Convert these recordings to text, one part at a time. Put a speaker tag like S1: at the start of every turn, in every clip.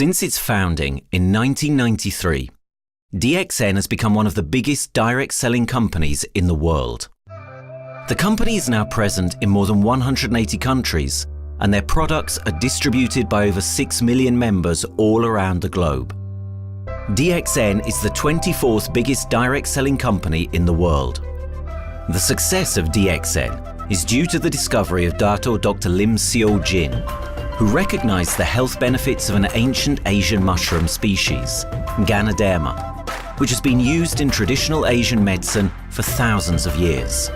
S1: Since its founding in 1993, DXN has become one of the biggest direct selling companies in the world. The company is now present in more than 180 countries, and their products are distributed by over 6 million members all around the globe. DXN is the 24th biggest direct selling company in the world. The success of DXN is due to the discovery of Dr. Lim Seo Jin, who recognized the health benefits of an ancient Asian mushroom species, Ganodermy, which has been used in traditional Asian medicine for thousands of years.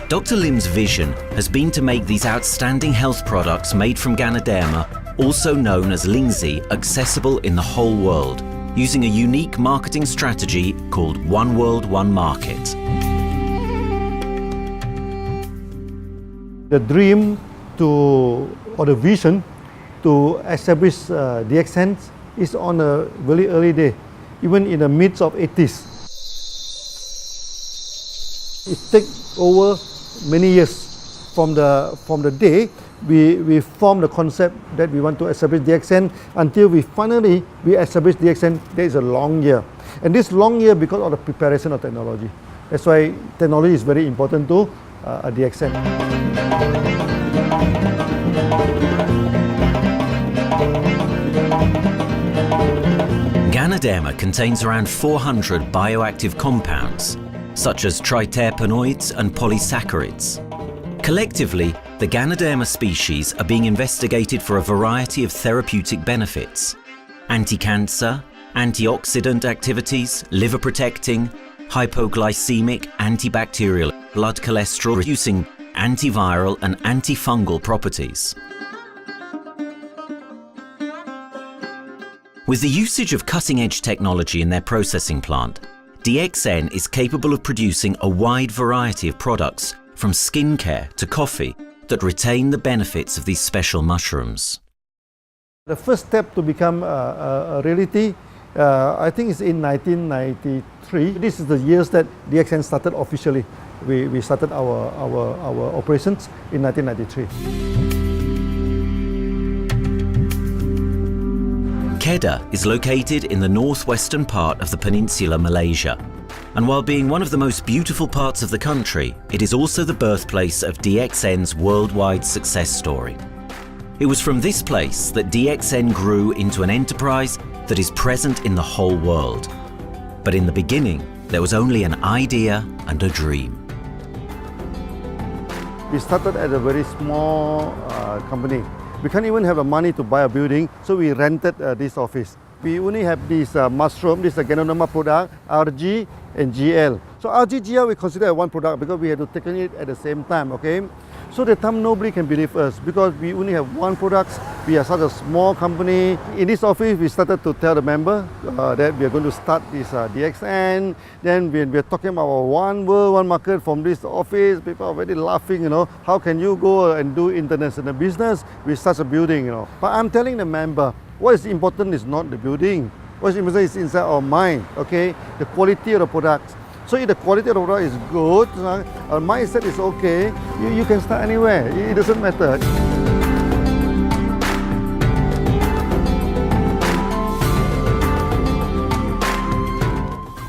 S1: Dr. Lim's vision has been to make these outstanding health products made from Ganodermy, also known as Lingzi, accessible in the whole world, using a unique marketing strategy called One World, One Market.
S2: The dream or the vision to establish DXN is on a very early day, even in the midst of 80s. It takes over many years from the day we formed the concept that we want to establish DXN until we finally establish DXN. There is a long year, and this long year because of the preparation of technology. That's why technology is very important to DXN.
S1: Ganodermy contains around 400 bioactive compounds, such as triterpenoids and polysaccharides. Collectively, the Ganodermy species are being investigated for a variety of therapeutic benefits: anti-cancer, antioxidant activities, liver protecting, hypoglycemic, antibacterial, blood cholesterol reducing, antiviral and antifungal properties. With the usage of cutting-edge technology in their processing plant, DXN is capable of producing a wide variety of products, from skincare to coffee, that retain the benefits of these special mushrooms.
S2: The first step to become a reality, I think, is in 1993. This is the years that DXN started officially. We started our operations in 1993.
S1: Kedah is located in the northwestern part of the peninsula Malaysia, and while being one of the most beautiful parts of the country, it is also the birthplace of DXN's worldwide success story. It was from this place that DXN grew into an enterprise that is present in the whole world. But in the beginning, there was only an idea and a dream.
S2: We started at a very small company. We can't even have the money to buy a building, so we rented this office. We only have this mushroom, this Ganodermy product, RG and GL. So RG, GL we consider one product because we had to take it at the same time, okay? So at the time nobody can believe us because we only have one product. We are such a small company. In this office, we started to tell the member that we are going to start this DXN. Then we are talking about one world, one market from this office. People are very laughing, you know. How can you go and do international business with such a building, you know? But I'm telling the member, what is important is not the building. What is important is inside our mind, okay? The quality of the products. So if the quality of the product is good, our mindset is okay, you can start anywhere. It doesn't matter.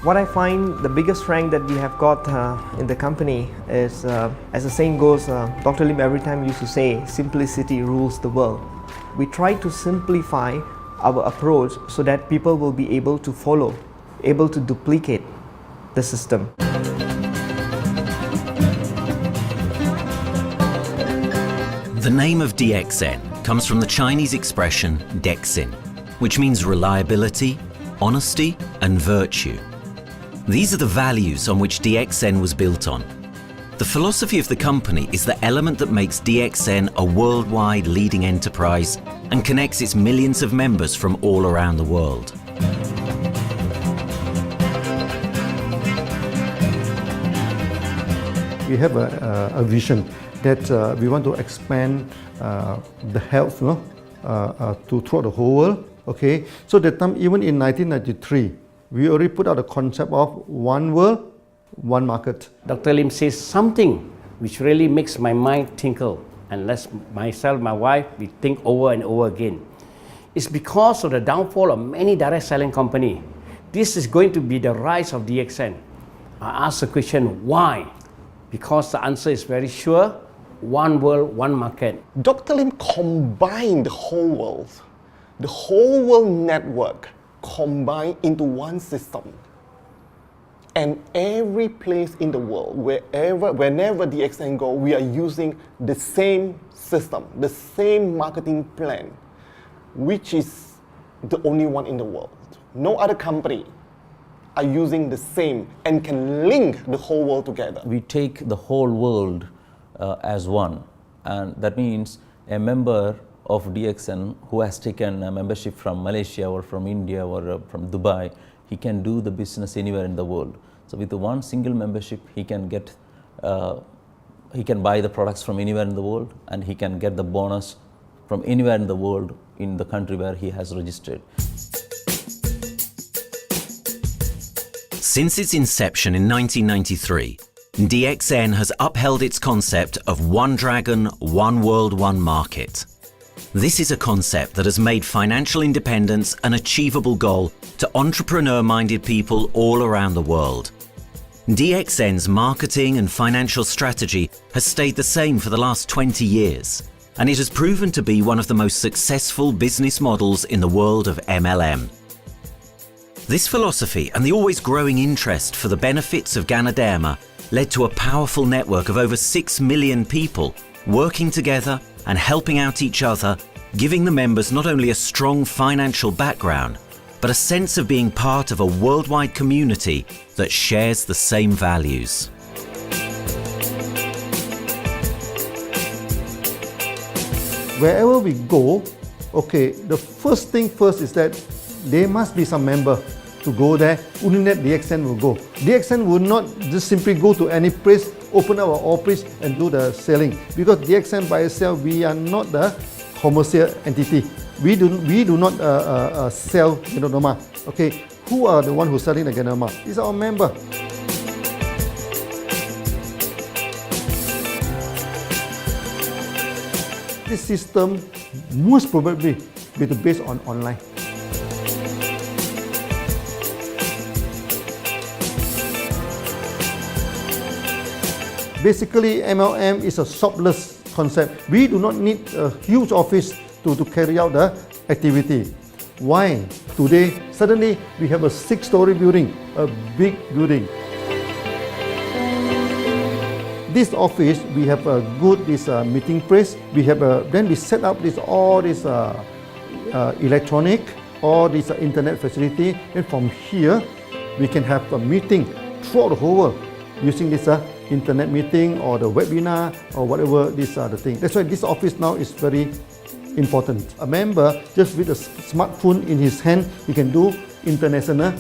S3: What I find the biggest strength that we have got in the company is, as the saying goes, Dr. Lim every time used to say, simplicity rules the world. We try to simplify our approach so that people will be able to follow, able to duplicate the system.
S1: The name of DXN comes from the Chinese expression DXN, which means reliability, honesty, and virtue. These are the values on which DXN was built on. The philosophy of the company is the element that makes DXN a worldwide leading enterprise and connects its millions of members from all around the world.
S2: We have a vision that we want to expand the health to throughout the whole world. Okay, so that time, even in 1993, we already put out the concept of one world, one market.
S4: Dr. Lim says something which really makes my mind tinkle and lets myself, my wife, we think over and over again. It's because of the downfall of many direct selling companies. This is going to be the rise of DXN. I ask the question, why? Because the answer is very sure, one world, one market.
S5: Dr. Lim combined the whole world network combined into one system. And every place in the world, whenever DXN go, we are using the same system, the same marketing plan, which is the only one in the world. No other company are using the same and can link the whole world together.
S6: We take the whole world as one, and that means a member of DXN who has taken a membership from Malaysia or from India or from Dubai, he can do the business anywhere in the world. So with the one single membership, he can get, he can buy the products from anywhere in the world, and he can get the bonus from anywhere in the world in the country where he has registered.
S1: Since its inception in 1993, DXN has upheld its concept of one dragon, one world, one market. This is a concept that has made financial independence an achievable goal to entrepreneur-minded people all around the world. DXN's marketing and financial strategy has stayed the same for the last 20 years, and it has proven to be one of the most successful business models in the world of MLM. This philosophy and the always growing interest for the benefits of Ganodermy led to a powerful network of over 6 million people working together and helping out each other, giving the members not only a strong financial background, but a sense of being part of a worldwide community that shares the same values.
S2: Wherever we go, okay, the first thing first is that there must be some member to go there. Only that DXN will go. DXN will not just simply go to any place, open our office and do the selling. Because DXN by itself, we are not the commercial entity. We do not sell Ganodermy. Okay, who are the one who's selling the Ganodermy? It's our member. This system most probably will be based on online. Basically, MLM is a shopless concept. We do not need a huge office to carry out the activity. Why? Today, suddenly we have a 6-story building, a big building. This office, we have a good meeting place. We have then we set up all this electronic, all this internet facility. And from here, we can have a meeting throughout the whole world using this internet meeting or the webinar or whatever these are the things. That's why this office now is very important. A member, just with a smartphone in his hand, he can do international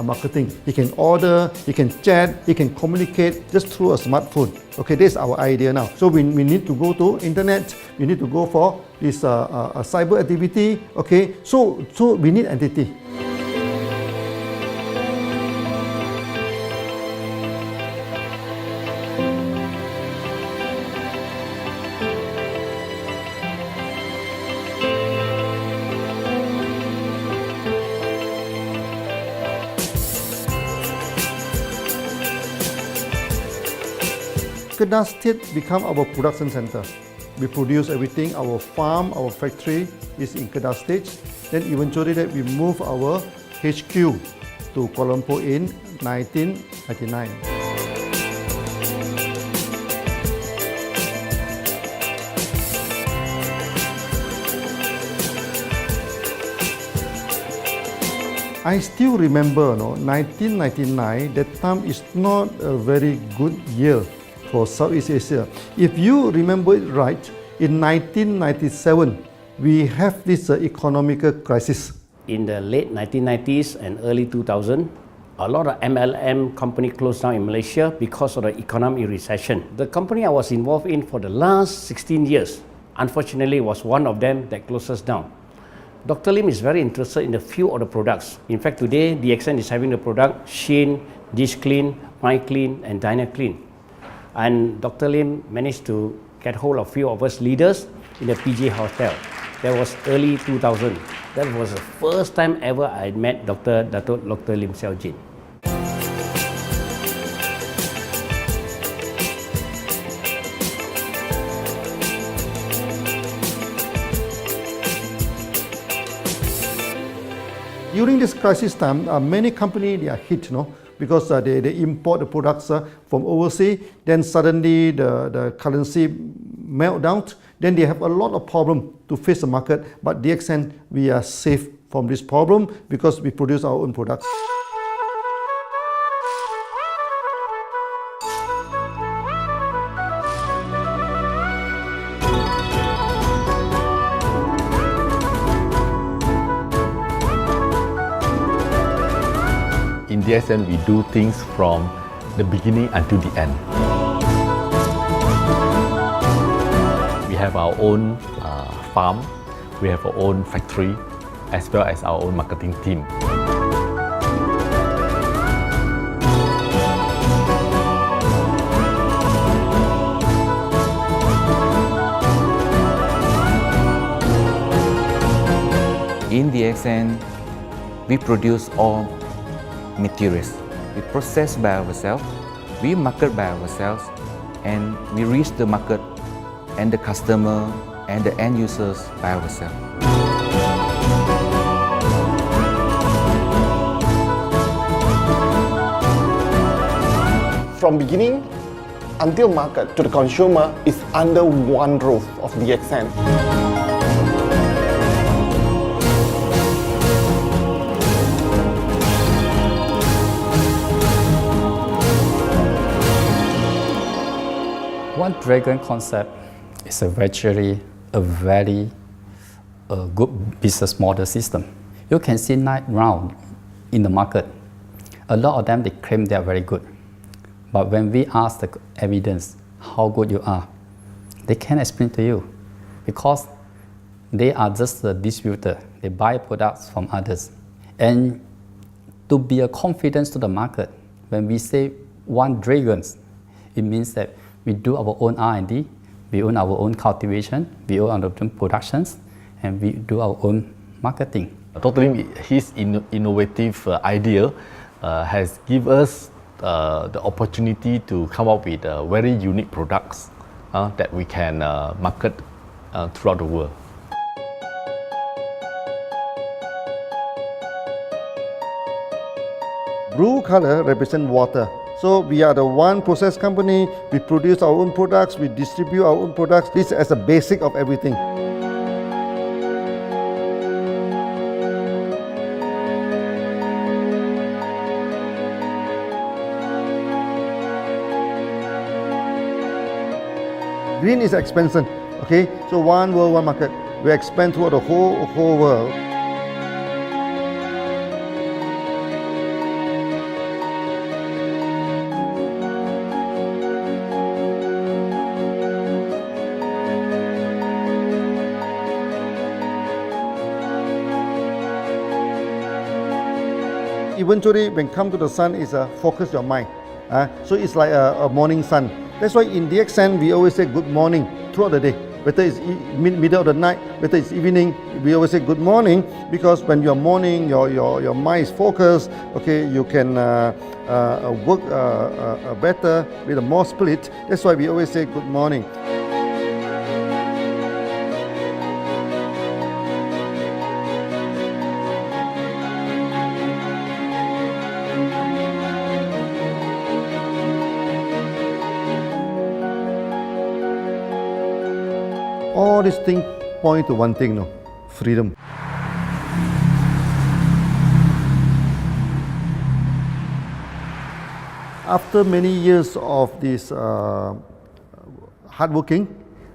S2: marketing. He can order, he can chat, he can communicate just through a smartphone. Okay, that's our idea now. So we need to go to internet, we need to go for this cyber activity. Okay, so we need entity. Kedah State become our production center. We produce everything. Our farm, our factory is in Kedah State. Then eventually that we move our HQ to Kuala Lumpur in 1999. I still remember, 1999, that time is not a very good year for Southeast Asia. If you remember it right, in 1997, we have this economical crisis.
S4: In the late 1990s and early 2000, a lot of MLM companies closed down in Malaysia because of the economic recession. The company I was involved in for the last 16 years, unfortunately, was one of them that closes down. Dr. Lim is very interested in a few of the products. In fact, today, DXN is having the product Sheen, Dish Clean, My Clean, and Diner Clean. And Dr. Lim managed to get hold of a few of us leaders in the PJ Hotel. That was early 2000. That was the first time ever I met Dr. Lim Xiaojin.
S2: During this crisis time, many companies they are hit, because they import the products from overseas. Then suddenly the currency melt down. Then they have a lot of problem to face the market. But DXN, we are safe from this problem because we produce our own products.
S7: In DXN, we do things from the beginning until the end. We have our own farm, we have our own factory, as well as our own marketing team.
S8: In DXN, we produce all materials. We process by ourselves, we market by ourselves, and we reach the market and the customer and the end users by ourselves.
S5: From beginning until market to the consumer is under one roof of DXN.
S9: One Dragon concept is actually a very good business model system. You can see 9 rounds in the market. A lot of them, they claim they are very good. But when we ask the evidence how good you are, they can't explain to you because they are just a distributor. They buy products from others. And to be a confidence to the market, when we say one Dragon, it means that we do our own R&D, we own our own cultivation, we own our own productions, and we do our own marketing.
S7: Dr. Lim, his innovative idea has given us the opportunity to come up with very unique products that we can market throughout the world.
S2: Blue color represents water. So we are the one process company, we produce our own products, we distribute our own products. This is as a basic of everything. Green is expansion, okay? So one world, one market. We expand toward the whole world. Eventually, when come to the sun, is focus your mind. So it's like a morning sun. That's why in DXN, we always say good morning throughout the day. Whether it's middle of the night, whether it's evening, we always say good morning because when you're morning, your mind is focused. Okay, you can work better with a more spirit. That's why we always say good morning. All these things point to one thing, freedom. After many years of this hard working,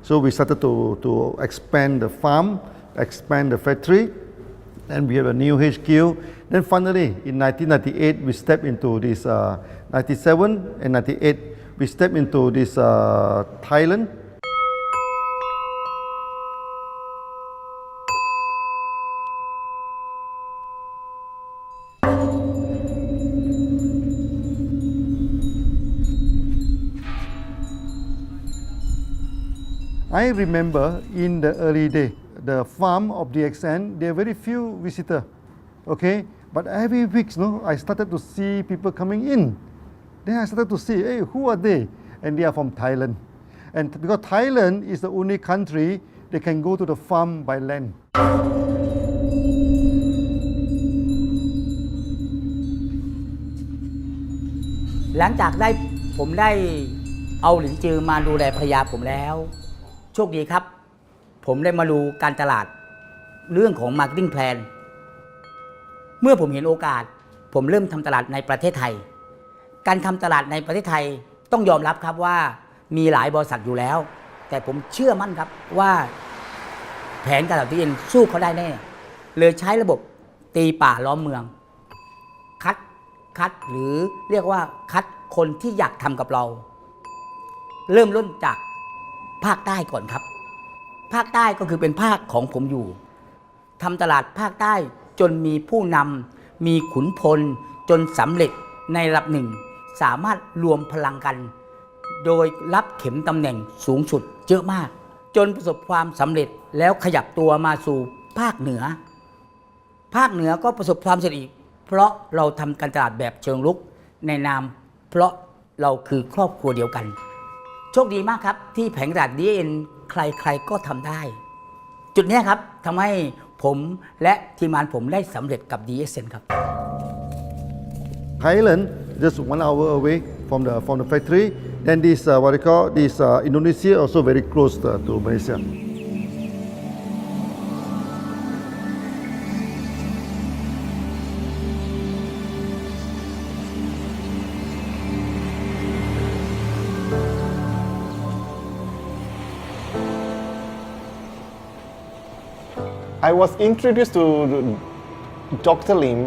S2: so we started to expand the farm, expand the factory, and we have a new HQ. Then finally, in 1998, we stepped into this, 97 and 98, we stepped into this Thailand. I remember in the early day, the farm of DXN, there are very few visitors, okay? But every week, I started to see people coming in. Then I started to see, hey, who are they? And they are from Thailand. And because Thailand is the only country they can go to the farm by land.
S10: หลังจากผมได้เอาหลินจือมาดูแลภรรยาผมแล้วโชคดีครับผมได้มาดูการตลาดเรื่องของ Marketing Plan เมื่อผมเห็นโอกาสผมเริ่มทำตลาดในประเทศไทยการทำตลาดในประเทศไทยต้องยอมรับครับว่ามีหลายบริษัทอยู่แล้วแต่ผมเชื่อมั่นครับว่าแผนการตลาดที่เอ็นสู้เขาได้แน่เลยใช้ระบบตีป่าล้อมเมืองคัดหรือเรียกว่าคัดคนที่อยากทำกับเราเริ่มต้นจากภาคใต้ก่อนครับภาคใต้ก็คือเป็นภาคของผมอยู่ทำตลาดภาคใต้จนมีผู้นำมีขุนพลจนสำเร็จในระดับหนึ่งสามารถรวมพลังกันโดยรับเข็มตำแหน่งสูงสุดเยอะมากจนประสบความสำเร็จแล้วขยับตัวมาสู่ภาคเหนือก็ประสบความสำเร็จอีกเพราะเราทำการตลาดแบบเชิงรุกในนามเพราะเราคือครอบครัวเดียวกันโชคดีมากครับที่แผงตลาด DXN ใครๆก็ทำได้จุดนี้ครับทำให้ผมและทีมงานผมได้สำเร็จกับ DXN ครับ
S2: Thailand just 1 hour away from the factory. Then this what they call this Indonesia also very close to Malaysia.
S5: I was introduced to Dr. Lim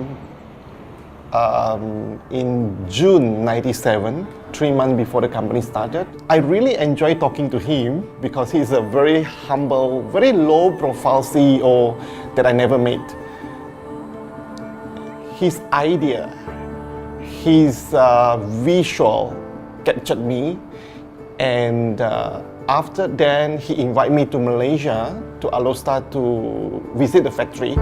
S5: in June '97, 3 months before the company started. I really enjoy talking to him because he's a very humble, very low-profile CEO that I never met. His idea, his visual captured me, and after then he invited me to Malaysia to allow start to visit the factory.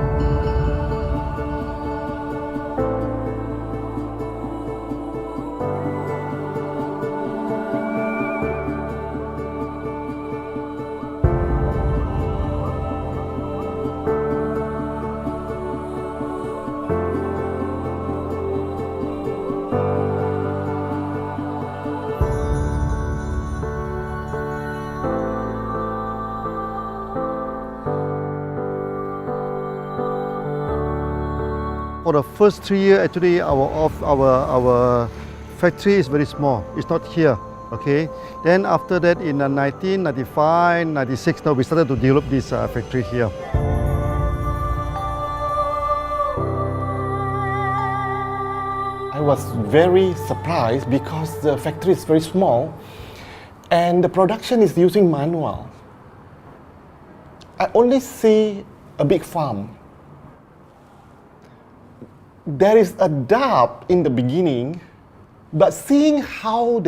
S2: For the first 3 years, actually, our factory is very small. It's not here, okay? Then after that, in 1995, 96, now we started to develop this factory here.
S5: I was very surprised because the factory is very small and the production is using manual. I only see a big farm. There is a doubt in the beginning, but seeing how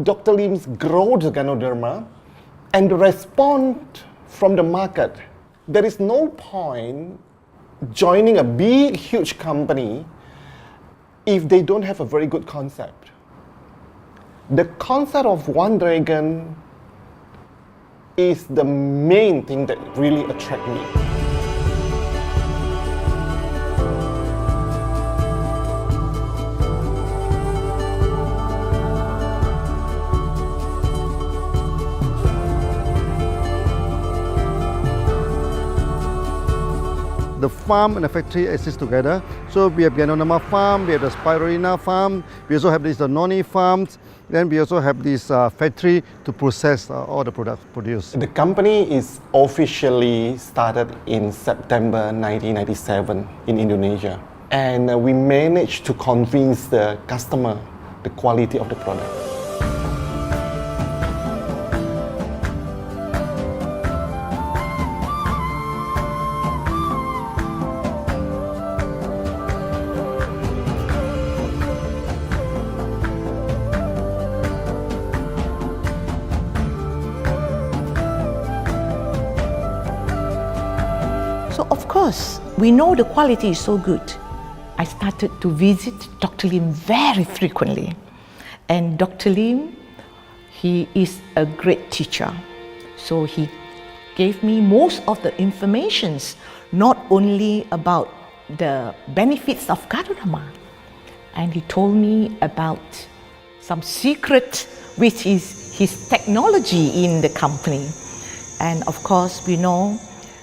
S5: Dr. Lim's grow the Ganoderma and the response from the market, there is no point joining a big, huge company if they don't have a very good concept. The concept of One Dragon is the main thing that really attracts me.
S2: The farm and the factory exist together. So we have Ganoderma farm, we have the Spirulina farm, we also have this noni farms, then we also have this factory to process all the products produced.
S5: The company is officially started in September 1997 in Indonesia. And we managed to convince the customer the quality of the product.
S11: because we know the quality is so good, I started to visit Dr. Lim very frequently. And Dr. Lim, he is a great teacher. So he gave me most of the informations, not only about the benefits of Ganoderma, and he told me about some secret, which is his technology in the company. And of course, we know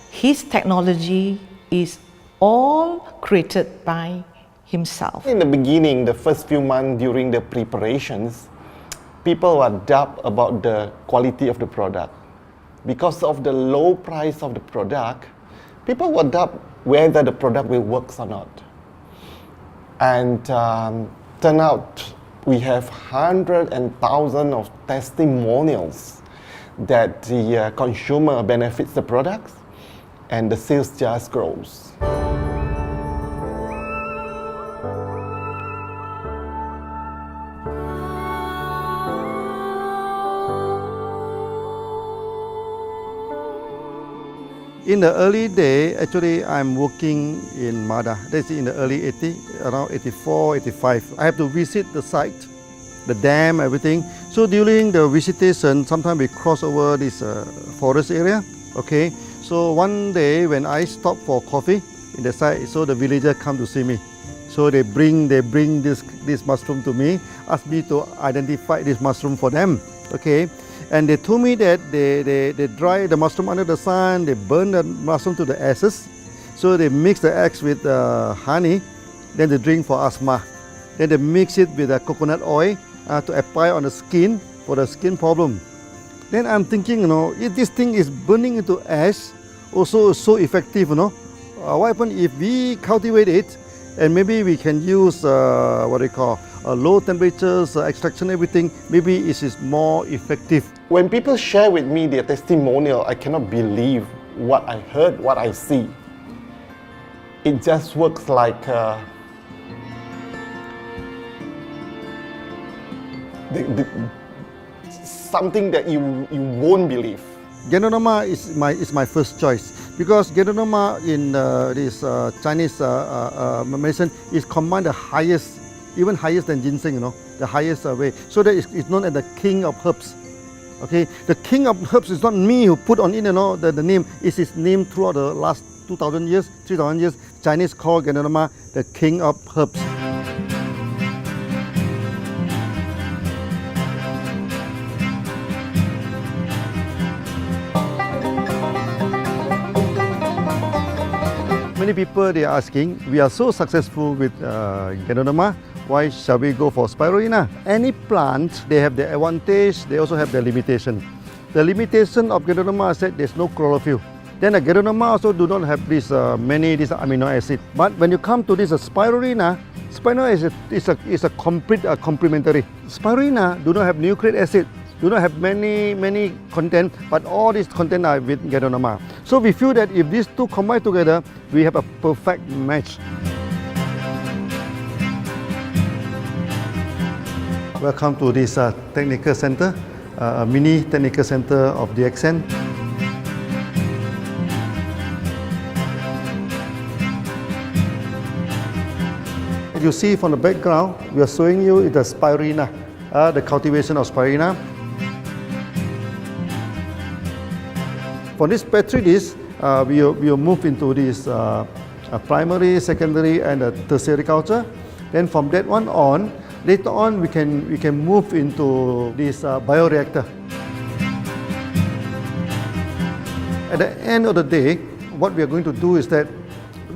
S11: his technology is all created by himself.
S5: In the beginning, the first few months during the preparations, people were doubt about the quality of the product. Because of the low price of the product, people were doubt whether the product will work or not. And turn out we have hundreds and thousands of testimonials that the consumer benefits the products and the sales just grows.
S2: In the early day, actually, I'm working in Mada. That's in the early 80s, around 84, 85. I have to visit the site, the dam, everything. So during the visitation, sometimes we cross over this forest area. Okay. So one day when I stop for coffee in the site, so the villager come to see me. So they bring this mushroom to me, ask me to identify this mushroom for them. Okay. And they told me that they dry the mushroom under the sun, they burn the mushroom to the ashes. So they mix the eggs with honey, then they drink for asthma. Then they mix it with coconut oil to apply on the skin for the skin problem. Then I'm thinking, if this thing is burning into ash, also so effective, what happens if we cultivate it and maybe we can use low temperatures, extraction, everything, maybe it is more effective.
S5: When people share with me their testimonial, I cannot believe what I heard, what I see. It just works like something that you won't believe.
S2: Ganoderma is my first choice because Ganoderma in this Chinese medicine is combined the highest, even higher than ginseng, the highest way. So that it's known as the king of herbs. Okay, the king of herbs is not me who put on it, the name. It's his name throughout the last 2,000 years, 3,000 years. Chinese call Ganoderma the king of herbs. Many people they are asking, we are so successful with Ganoderma, why shall we go for spirulina? Any plant, they have their advantage, they also have their limitation. The limitation of Ganoderma is that there's no chlorophyll. Then the Ganoderma also do not have this many amino acid. But when you come to this spirulina, spirulina is a complete complementary. Spirulina do not have nucleic acid, do not have many content, but all these content are with Ganoderma. So we feel that if these two combine together, we have a perfect match. Welcome to this technical center, a mini technical center of DXN. You see from the background, we are showing you the spirulina, the cultivation of spirulina. For this petri dish, we will move into this primary, secondary, and tertiary culture. Then from that one on, later on we can move into this bioreactor. At the end of the day, what we are going to do is that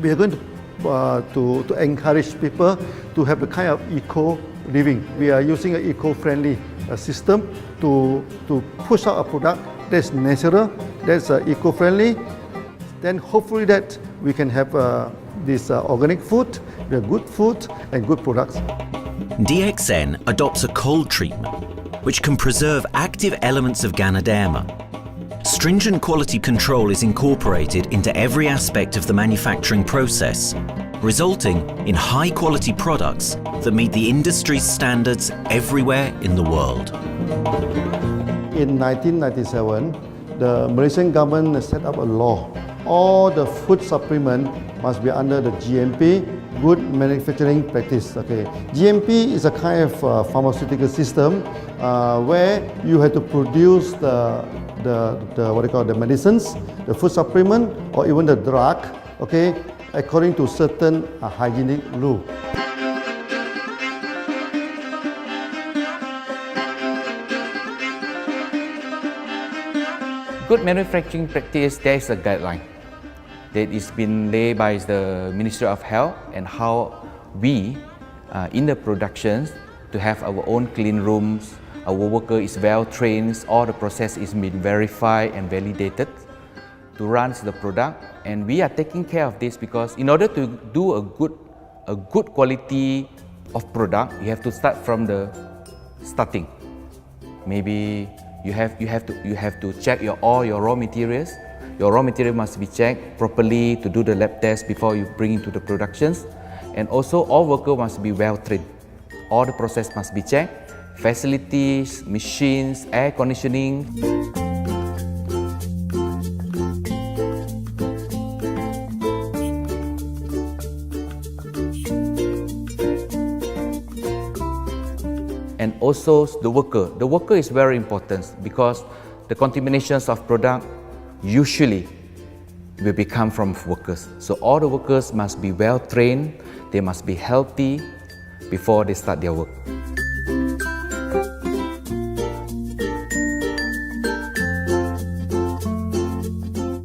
S2: we are going to encourage people to have the kind of eco living. We are using an eco-friendly system to push out a product that's natural, that's eco-friendly. Then hopefully that we can have this organic food, good food and good products.
S1: DXN adopts a cold treatment which can preserve active elements of Ganoderma. Stringent quality control is incorporated into every aspect of the manufacturing process, resulting in high-quality products that meet the industry's standards everywhere in the world.
S2: In 1997, the Malaysian government set up a law all the food supplement must be under the GMP, Good Manufacturing Practice. Okay, GMP is a kind of pharmaceutical system where you have to produce the what they call the medicines, the food supplement, or even the drug. Okay, according to certain hygienic rule.
S8: Good manufacturing practice, there is a guideline that is been laid by the Ministry of Health and how we in the productions to have our own clean rooms, our worker is well trained, all the process is been verified and validated to run the product, and we are taking care of this because in order to do a good quality of product, you have to start from the starting. Maybe you have to check all your raw materials. Your raw material must be checked properly to do the lab test before you bring into the productions. And also all workers must be well trained. All the process must be checked. Facilities, machines, air conditioning. And also the worker. The worker is very important because the contaminations of product usually will become from workers. So all the workers must be well trained, they must be healthy before they start their work.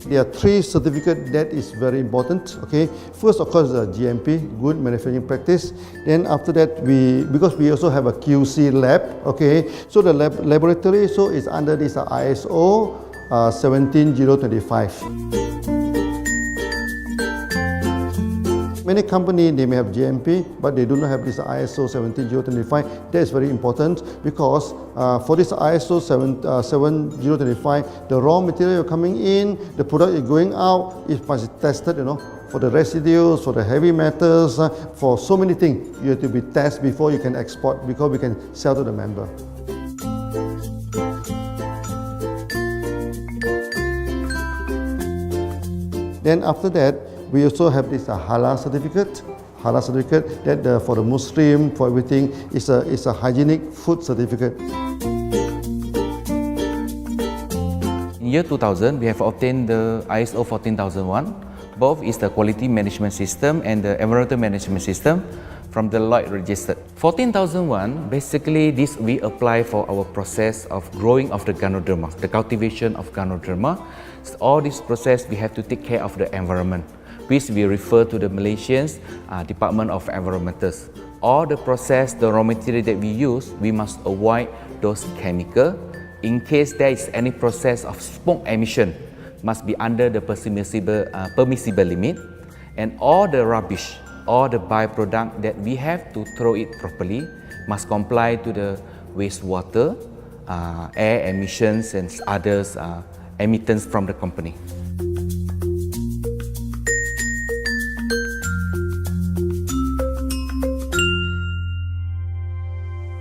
S2: There are three certificates that is very important. Okay, first of course the GMP, Good Manufacturing Practice. Then after that because we also have a QC lab. Okay, so the laboratory so is under this ISO 17025. Many companies, they may have GMP, but they do not have this ISO 17025. That is very important because for this ISO 17025, the raw material coming in, the product is going out, it must be tested, for the residues, for the heavy metals, for so many things. You have to be tested before you can export, because we can sell to the member. Then after that, we also have this halal certificate. Halal certificate that for the Muslim, for everything, is a hygienic food certificate.
S8: In year 2000, we have obtained the ISO 14001. Both is the quality management system and the environmental management system from the Lloyd registered. 14001, basically this we apply for our process of growing of the Ganoderma, the cultivation of Ganoderma. So all this process we have to take care of the environment, which we refer to the Malaysian Department of Environmentals. All the process, the raw material that we use, we must avoid those chemicals. In case there is any process of smoke emission, must be under the permissible limit. And all the rubbish, all the byproduct that we have to throw it properly, must comply to the wastewater, air emissions and others emittents from the company.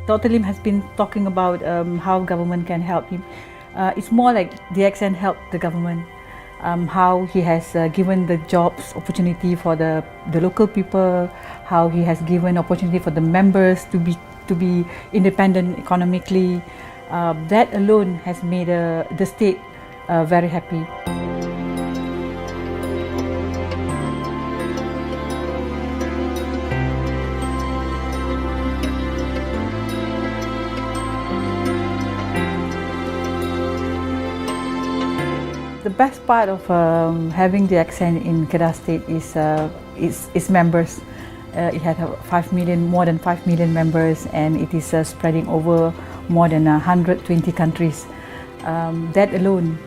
S12: Dr. Lim has been talking about how government can help him. It's more like DXN helped the government, how he has given the jobs opportunity for the local people, how he has given opportunity for the members to be independent economically. That alone has made the state very happy. The best part of having DXN in Kedah State is its members. It had more than 5 million members, and it is spreading over more than 120 countries. That alone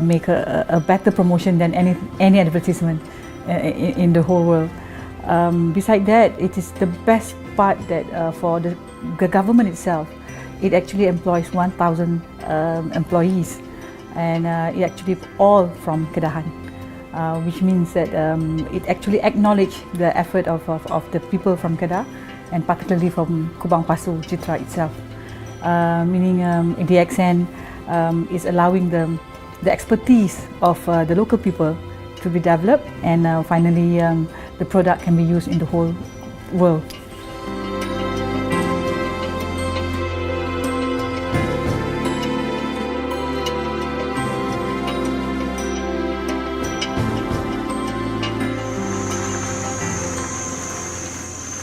S12: make a better promotion than any advertisement in the whole world. Besides that, it is the best part that for the government itself, it actually employs 1,000 employees. And it actually all from Kedahan, which means that it actually acknowledges the effort of the people from Kedah, and particularly from Kubang Pasu Citra itself. Meaning DXN is allowing the expertise of the local people to be developed, and finally the product can be used in the whole world.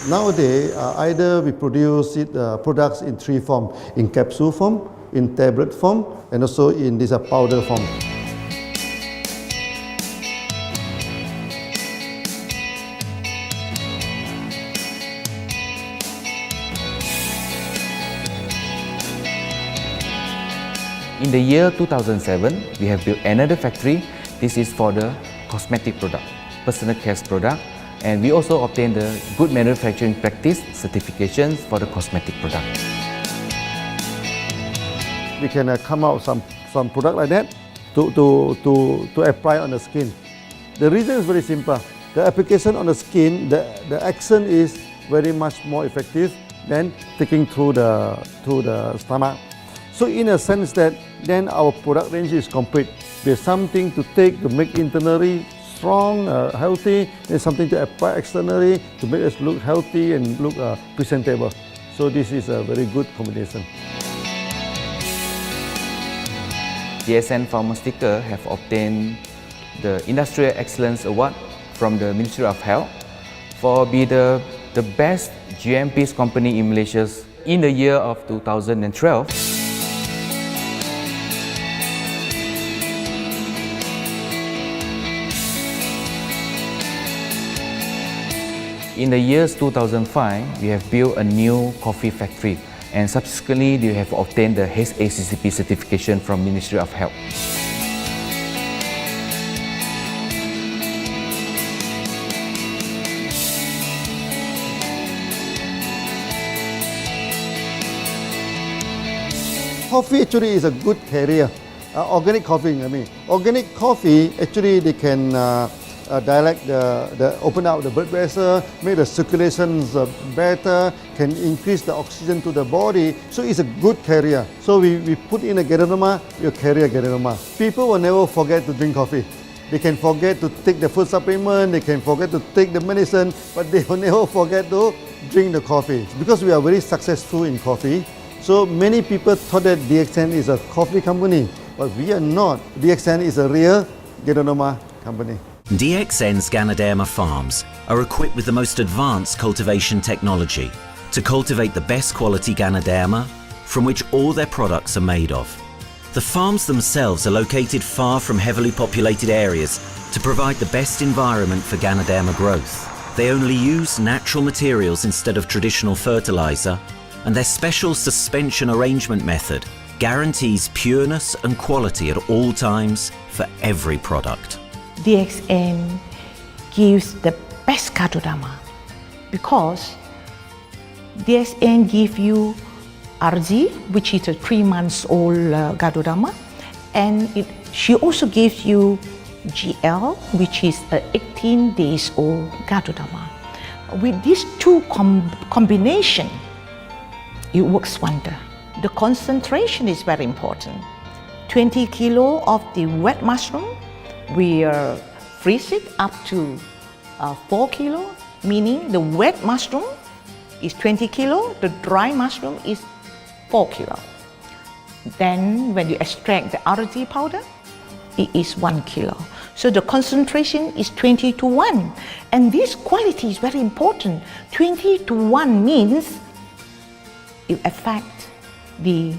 S2: Nowadays, either we produce products in three forms: in capsule form, in tablet form, and also in this powder form.
S8: In the year 2007, we have built another factory. This is for the cosmetic product, personal care product, and we also obtained the Good Manufacturing Practice certifications for the cosmetic product.
S2: We can come out some product like that to apply on the skin. The reason is very simple. The application on the skin, the action is very much more effective than taking through the stomach. So in a sense that then our product range is complete. There's something to take to make internally strong, healthy, and something to apply externally to make us look healthy and look presentable. So this is a very good combination.
S8: DXN Pharmaceutical have obtained the Industrial Excellence Award from the Ministry of Health for being the best GMP company in Malaysia in the year of 2012. In the years 2005, we have built a new coffee factory, and subsequently we have obtained the HACCP certification from Ministry of Health.
S2: Coffee actually is a good carrier. Organic coffee, I mean. Organic coffee, actually they can dilate open up the blood vessel, make the circulations better, can increase the oxygen to the body. So it's a good carrier. So we put in a Ganoderma, you carry a Ganoderma. People will never forget to drink coffee. They can forget to take the food supplement, they can forget to take the medicine, but they will never forget to drink the coffee. Because we are very successful in coffee, so many people thought that DXN is a coffee company, but we are not. DXN is a real Ganoderma company.
S1: DXN's Ganoderma farms are equipped with the most advanced cultivation technology to cultivate the best quality Ganoderma from which all their products are made of. The farms themselves are located far from heavily populated areas to provide the best environment for Ganoderma growth. They only use natural materials instead of traditional fertilizer, and their special suspension arrangement method guarantees pureness and quality at all times for every product.
S11: DXN gives the best Ganoderma because DXN gives you RZ, which is a 3 months old Ganoderma, and she also gives you GL, which is a 18 days old Ganoderma. With these two combination, it works wonder. The concentration is very important. 20 kilo of the wet mushroom, we freeze it up to 4 kilo, meaning the wet mushroom is 20 kilo, the dry mushroom is 4 kilo. Then when you extract the RZ powder, it is 1 kilo. So the concentration is 20:1. And this quality is very important. 20:1 means it affects the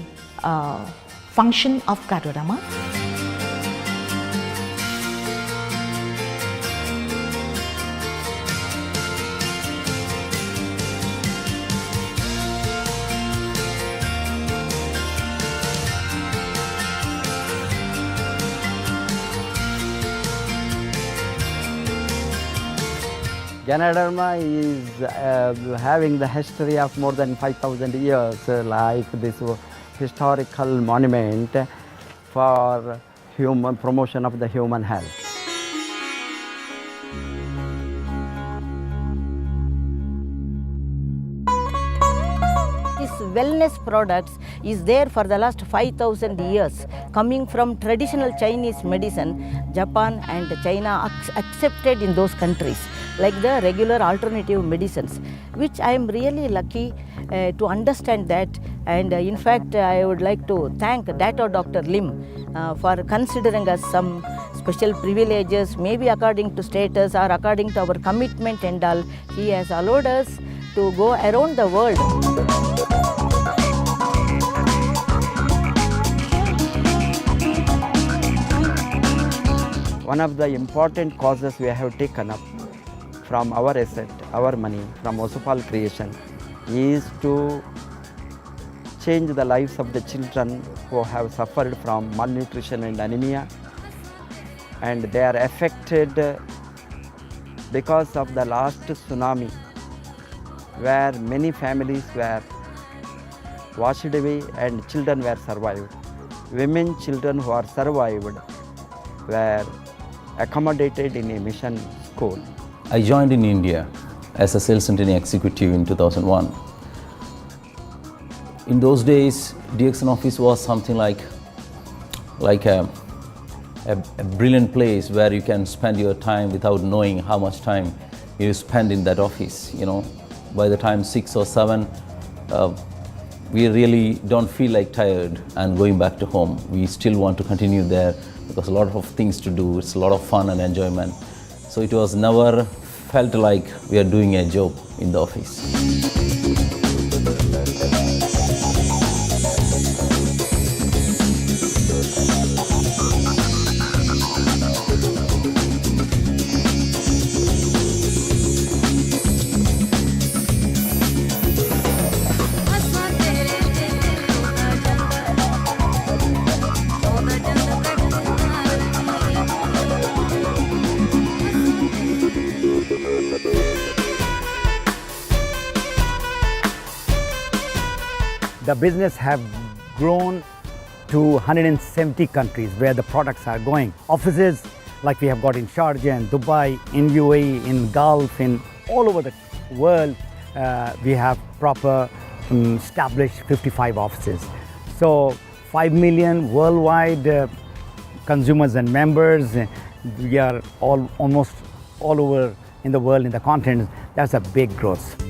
S11: function of Ganoderma.
S13: Ganoderma is having the history of more than 5,000 years, like this historical monument for human promotion of the human health.
S14: This wellness products is there for the last 5,000 years, coming from traditional Chinese medicine. Japan and China accepted in those countries, like the regular alternative medicines, which I am really lucky to understand that. And in fact, I would like to thank Dr. Lim for considering us some special privileges, maybe according to status or according to our commitment and all. He has allowed us to go around the world.
S13: One of the important causes we have taken up from our asset, our money, from Osopal creation, is to change the lives of the children who have suffered from malnutrition and anemia, and they are affected because of the last tsunami, where many families were washed away and children were survived. Women, children who are survived were accommodated in a mission school.
S6: I joined in India as a sales and training executive in 2001. In those days, DXN office was something like a brilliant place where you can spend your time without knowing how much time you spend in that office. You know, by the time 6 or 7, we really don't feel like tired and going back to home. We still want to continue there because a lot of things to do. It's a lot of fun and enjoyment. So it was never felt like we are doing a job in the office.
S15: The business have grown to 170 countries where the products are going. Offices like we have got in Sharjah and Dubai, in UAE, in Gulf, in all over the world, we have proper established 55 offices. So 5 million worldwide consumers and members. We are almost all over in the world, in the continent. That's a big growth.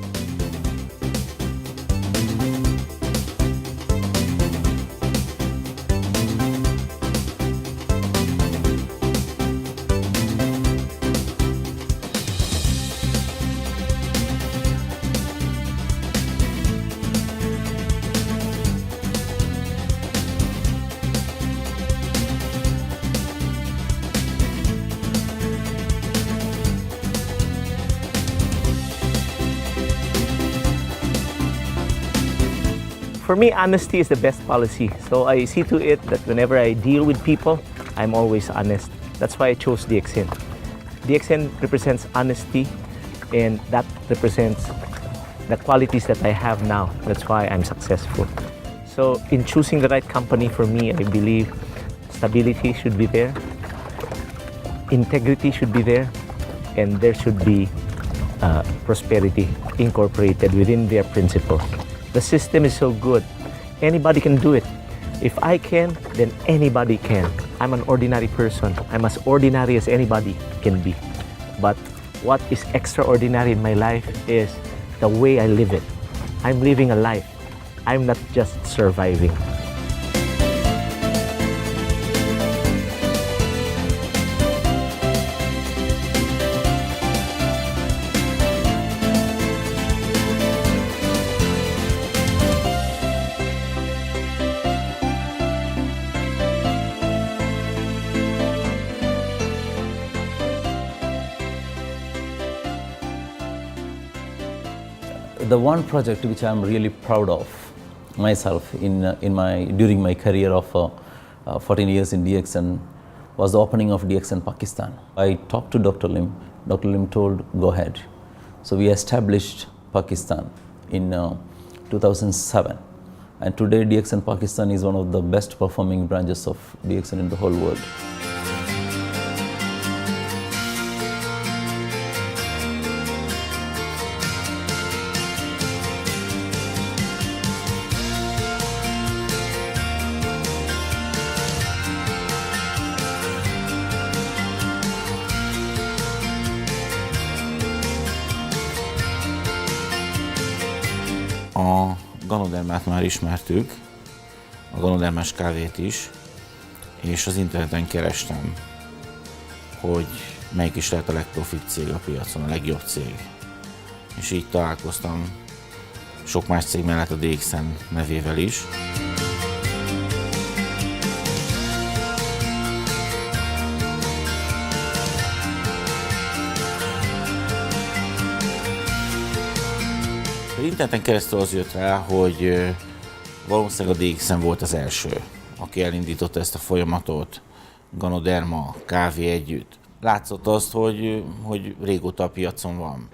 S3: For me, honesty is the best policy. So I see to it that whenever I deal with people, I'm always honest. That's why I chose DXN. DXN represents honesty, and that represents the qualities that I have now. That's why I'm successful. So in choosing the right company for me, I believe stability should be there, integrity should be there, and there should be prosperity incorporated within their principle. The system is so good. Anybody can do it. If I can, then anybody can. I'm an ordinary person. I'm as ordinary as anybody can be. But what is extraordinary in my life is the way I live it. I'm living a life. I'm not just surviving.
S6: The one project which I am really proud of myself during my career of 14 years in DXN was the opening of DXN Pakistan. I talked to Dr. Lim. Dr. Lim told, go ahead. So we established Pakistan in 2007. And today DXN Pakistan is one of the best performing branches of DXN in the whole world.
S16: A Ganodermát már ismertük, a ganodermás kávét is, és az interneten kerestem, hogy melyik is lehet a legprofit cég a piacon, a legjobb cég. És így találkoztam sok más cég mellett a DXN nevével is. Interneten keresztül az jött rá, hogy valószínűleg a DXN volt az első, aki elindította ezt a folyamatot, Ganoderma, kávé együtt. Látszott azt, hogy régóta a piacon van.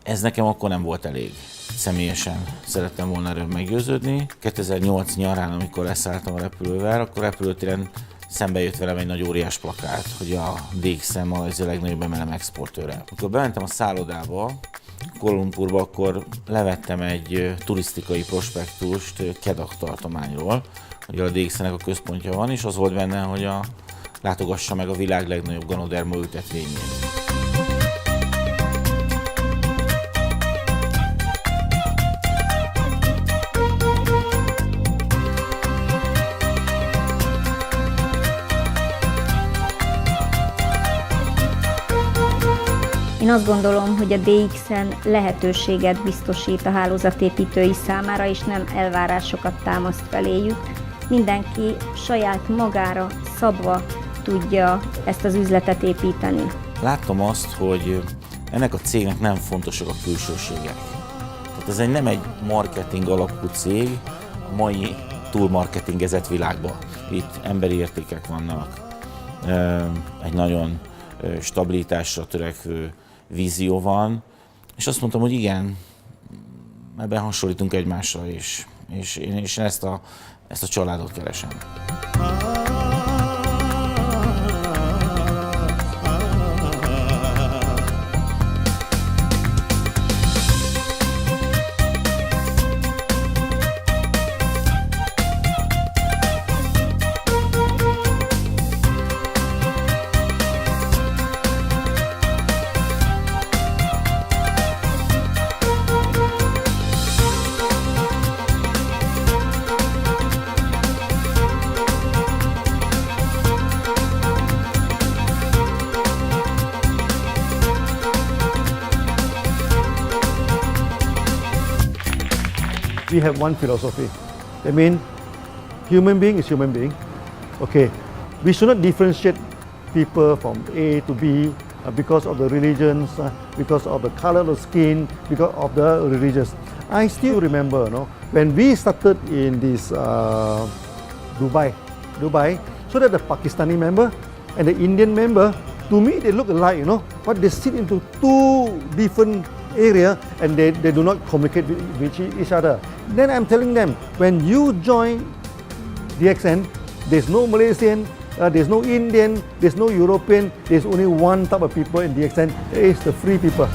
S16: Ez nekem akkor nem volt elég. Személyesen szerettem volna erről meggyőződni. 2008 nyarán, amikor leszálltam a repülővel, akkor repülőtéren szembe jött velem egy nagy óriás plakát, hogy a DXN Malajzia legnagyobb MLM exportőre. Amikor bementem a szállodába, Kuala Lumpurba, akkor levettem egy turisztikai prospektust Kedah tartományról, hogy a DXN-nek a központja van, és az volt benne, hogy látogassa meg a világ legnagyobb ganoderma ültetvényét.
S17: Én azt gondolom, hogy a DXN lehetőséget biztosít a hálózatépítői számára, és nem elvárásokat támaszt feléjük. Mindenki saját magára szabva tudja ezt az üzletet építeni.
S16: Láttam azt, hogy ennek a cégnek nem fontosak a külsőségek. Tehát ez nem egy marketing alapú cég a mai túlmarketingezett világban. Itt emberi értékek vannak, egy nagyon stabilitásra törekvő vízió van, és azt mondtam, hogy igen, ebben hasonlítunk egymásra, és én ezt a családot keresem.
S2: We have one philosophy. I mean, human being is human being. Okay, we should not differentiate people from A to B because of the religions, because of the color of skin, because of the religious. I still remember, when we started in this Dubai, so that the Pakistani member and the Indian member, to me they look alike, but they sit into two different area and they do not communicate with each other. Then I'm telling them, when you join DXN, there's no Malaysian, there's no Indian, there's no European, there's only one type of people in DXN, it's the free people.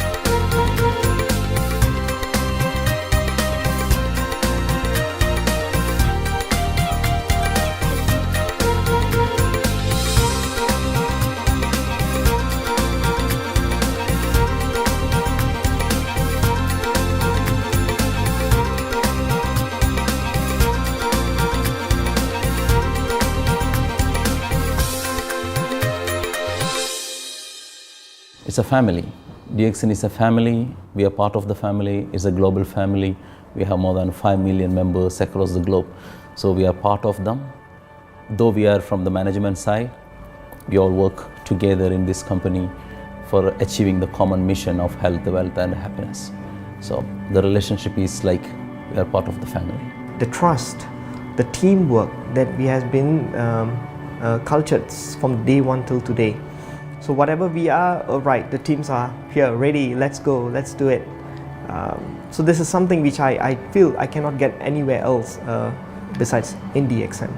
S6: It's a family. DXN is a family. We are part of the family. It's a global family. We have more than 5 million members across the globe. So we are part of them. Though we are from the management side, we all work together in this company for achieving the common mission of health, wealth and happiness. So the relationship is like we are part of the family.
S3: The trust, the teamwork that we has been cultured from day one till today. So whatever we are, right, the teams are here, ready, let's go, let's do it. So this is something which I feel I cannot get anywhere else besides in DXN.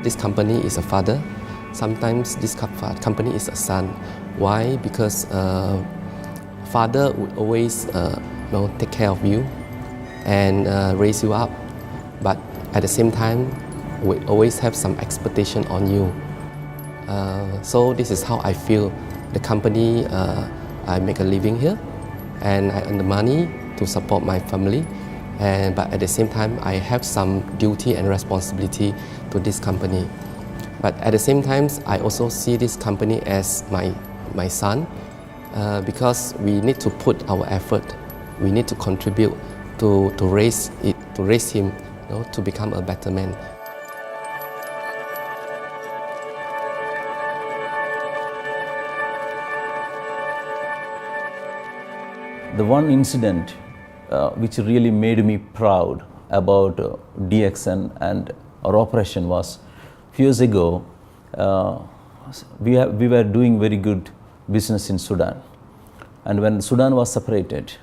S18: This company is a father. Sometimes this company is a son. Why? Because father would always take care of you, and raise you up. But at the same time, we always have some expectation on you. So this is how I feel. The company, I make a living here, and I earn the money to support my family. But at the same time, I have some duty and responsibility to this company. But at the same time, I also see this company as my son, because we need to put our effort. We need to contribute to raise him, to become a better man.
S6: The one incident which really made me proud about DXN and our operation was a few years ago. We were doing very good business in Sudan, and when Sudan was separated,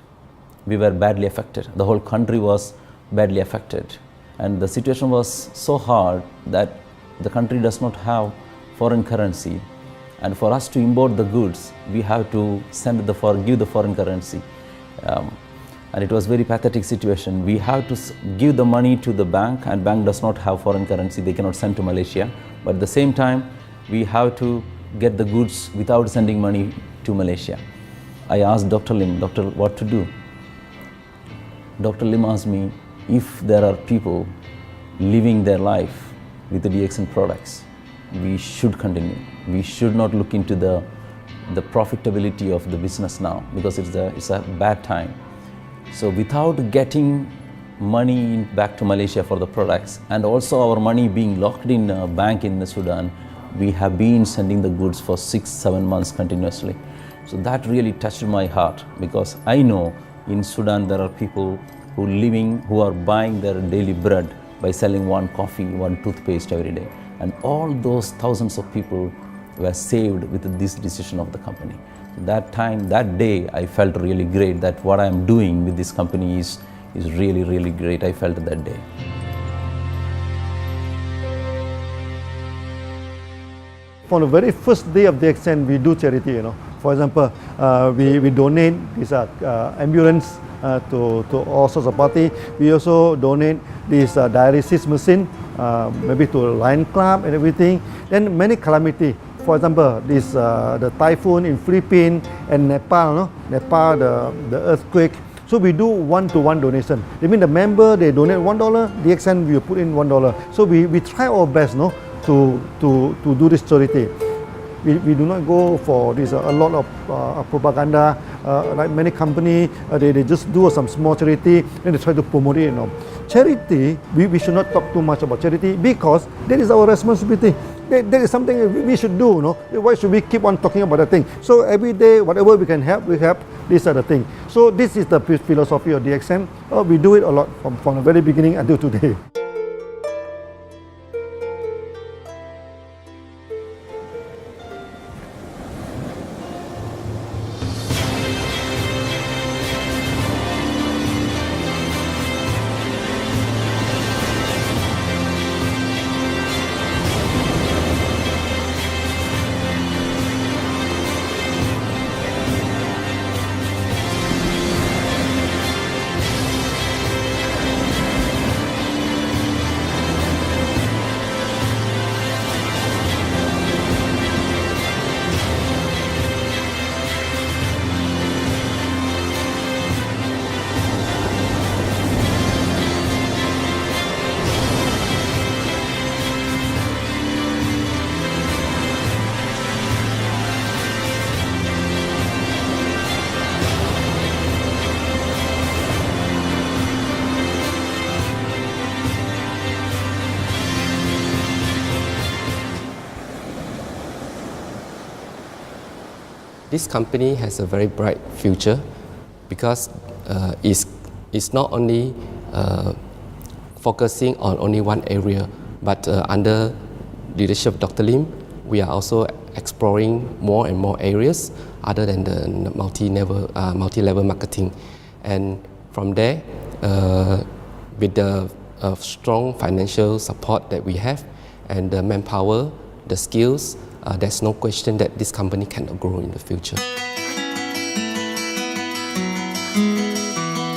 S6: we were badly affected. The whole country was badly affected, and the situation was so hard that the country does not have foreign currency, and for us to import the goods, we have to give the foreign currency. And it was very pathetic situation. We have to give the money to the bank, and bank does not have foreign currency. They cannot send to Malaysia. But at the same time, we have to get the goods without sending money to Malaysia. I asked Dr. Lim, "Doctor, what to do?" Dr. Lim asked me, if there are people living their life with the DXN products, we should continue. We should not look into the profitability of the business now, because it's a bad time. So without getting money back to Malaysia for the products, and also our money being locked in a bank in the Sudan, we have been sending the goods for 6-7 months continuously. So that really touched my heart, because I know in Sudan there are people who are buying their daily bread by selling one coffee, one toothpaste every day. And all those thousands of people were saved with this decision of the company. That day, I felt really great that what I am doing with this company is really, really great. I felt that day.
S2: From the very first day of DXN, we do charity. For example, we donate this ambulance to all sorts of party. We also donate this dialysis machine, maybe to Lion Club and everything. Then many calamity. For example, the typhoon in Philippines and Nepal, the earthquake. So we do one-to-one donation. I mean, the member, they donate $1, DXN will put in $1. So we try our best, to do this charity. We do not go for this a lot of propaganda, like many companies. They just do some small charity, then they try to promote it. Charity, we should not talk too much about charity, because that is our responsibility. That is something we should do. Why should we keep on talking about that thing? So every day, whatever we can help, we help. These are the things. So this is the philosophy of DXN. We do it a lot from the very beginning until today.
S18: This company has a very bright future, because it's not only focusing on only one area, but under leadership of Dr. Lim, we are also exploring more and more areas other than the multi-level marketing. And from there, with the strong financial support that we have and the manpower, the skills, there's no question that this company cannot grow in the future. future.
S2: 4 years ago, we started DXN.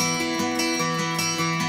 S2: We started with 1 dollar. DXN we put in $1. So we do one-to-one donation. If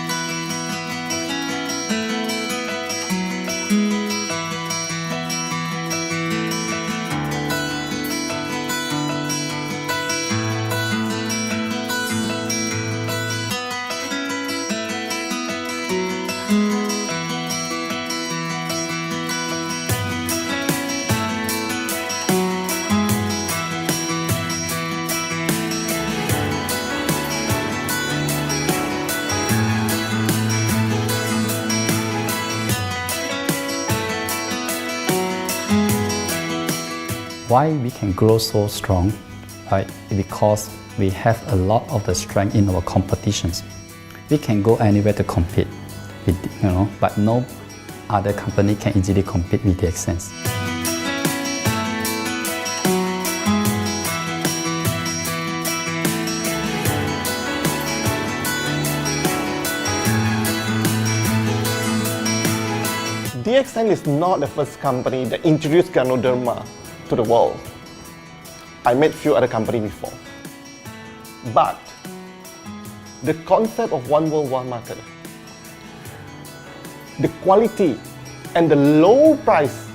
S9: Why we can grow so strong? Right? Because we have a lot of the strength in our competitions. We can go anywhere to compete, with, but no other company can easily compete with DXN.
S5: DXN is not the first company that introduced Ganoderma to the world. I met few other companies before. But the concept of one world, one market, the quality and the low price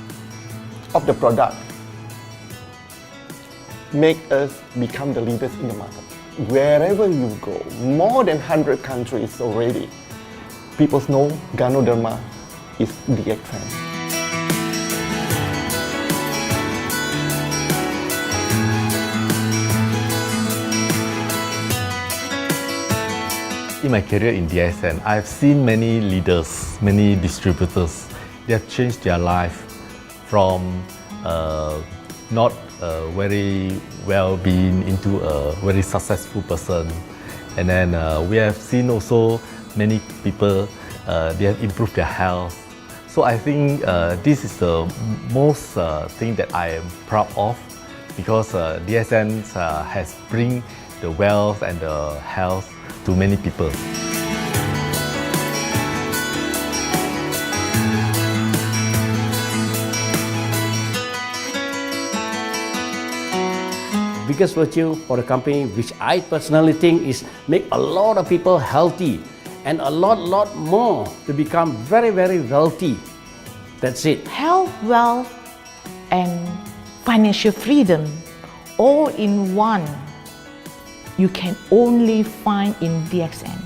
S5: of the product make us become the leaders in the market. Wherever you go, more than 100 countries already, people know Ganoderma is DXN.
S7: In my career in DXN, I've seen many leaders, many distributors. They have changed their life from not very well-being into a very successful person. And then we have seen also many people, they have improved their health. So I think this is the most thing that I am proud of, because DXN has bring the wealth and the health to many people.
S4: Biggest virtue for the company, which I personally think is make a lot of people healthy and a lot more to become very wealthy. That's it.
S11: Health, wealth, and financial freedom all in one. You can only find in DXN.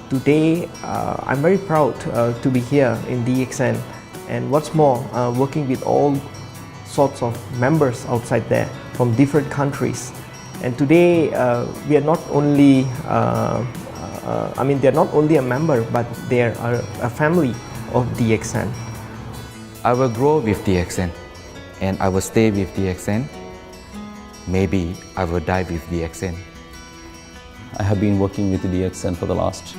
S3: Today, I'm very proud to be here in DXN, and what's more, working with all sorts of members outside there from different countries. And today, we are not only, they're not only a member, but they are a family of DXN.
S8: I will grow with DXN, and I will stay with DXN. Maybe I will die with DXN.
S6: I have been working with DXN for the last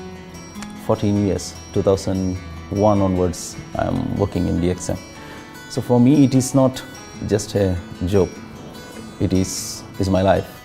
S6: 14 years. 2001 onwards, I am working in DXN. So for me, it is not just a job. It is my life.